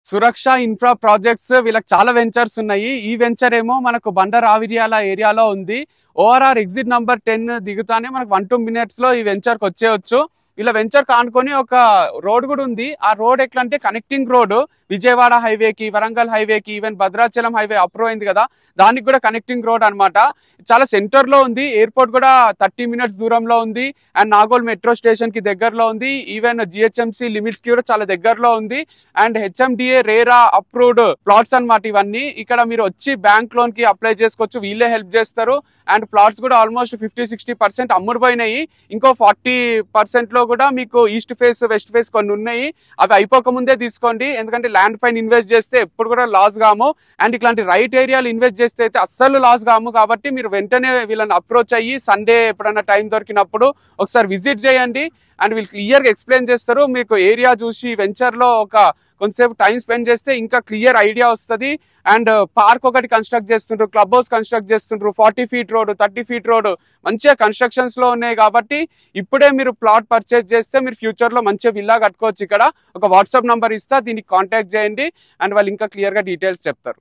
సురక్ష infra projects వీళ్ళకి చాలా ventures ఉన్నాయి. ఈ వెంచర్ ఏమో మనకు బండర్ ఆవిరియాల ఏరియాలో ఉంది. ఓఆర్ఆర్ ఎగ్జిట్ నంబర్ 10 దిగుతానే మనకు 1-2 minutes లో ఈ వెంచర్కి వచ్చేయచ్చు. ఇలా వెంచర్ కానుకొని ఒక రోడ్ కూడా ఉంది. ఆ రోడ్ ఎట్లా అంటే కనెక్టింగ్ రోడ్, విజయవాడ హైవేకి, వరంగల్ హైవేకి, ఈవెన్ భద్రాచలం హైవే అప్రూవ్ అయింది కదా, దానికి కూడా కనెక్టింగ్ రోడ్ అనమాట. చాలా సెంటర్ లో ఉంది. ఎయిర్పోర్ట్ కూడా 30 minutes దూరంలో ఉంది. అండ్ నాగోల్ మెట్రో స్టేషన్ కి దగ్గరలో ఉంది. ఈవెన్ జిహెచ్ఎంసీ లిమిట్స్ కి కూడా చాలా దగ్గరలో ఉంది. And HMDA RERA approved plots అనమాట ఇవన్నీ. ఇక్కడ మీరు వచ్చి బ్యాంక్ లోన్ కి అప్లై చేసుకోవచ్చు, వీళ్ళే హెల్ప్ చేస్తారు. అండ్ ప్లాట్స్ కూడా ఆల్మోస్ట్ 50-60% అమ్ముడుపోయినాయి. ఇంకో 40% లో కూడా మీకు ఈస్ట్ ఫేస్, వెస్ట్ ఫేస్ కొన్ని ఉన్నాయి. అవి అయిపోక ముందే తీసుకోండి, ఎందుకంటే ల్యాండ్ పైన ఇన్వెస్ట్ చేస్తే ఎప్పుడు కూడా లాస్ కాము. అండ్ ఇట్లాంటి రైట్ ఏరియాలు ఇన్వెస్ట్ చేస్తే అయితే అస్సలు లాస్ కాము. కాబట్టి మీరు వెంటనే వీళ్ళని అప్రోచ్ అయ్యి సండే ఎప్పుడైనా టైం దొరికినప్పుడు ఒకసారి విజిట్ చేయండి. అండ్ వీళ్ళు క్లియర్గా ఎక్స్ప్లెయిన్ చేస్తారు. మీకు ఏరియా చూసి వెంచర్లో ఒక కొంతసేపు టైం స్పెండ్ చేస్తే ఇంకా క్లియర్ ఐడియా వస్తుంది. అండ్ పార్క్ ఒకటి కన్స్ట్రక్ట్ చేస్తుండ్రు, క్లబ్ హౌస్ కన్స్ట్రక్ట్ చేస్తుండ్రు, 40 feet రోడ్, 30 feet రోడ్ మంచిగా కన్స్ట్రక్షన్స్ లో ఉన్నాయి. కాబట్టి ఇప్పుడే మీరు ప్లాట్ పర్చేజ్ చేస్తే మీరు ఫ్యూచర్ లో మంచిగా విల్లా కట్టుకోవచ్చు. ఇక్కడ ఒక వాట్సాప్ నంబర్ ఇస్తా, దీనికి కాంటాక్ట్ చేయండి. అండ్ వాళ్ళు ఇంకా క్లియర్ గా డీటెయిల్స్ చెప్తారు.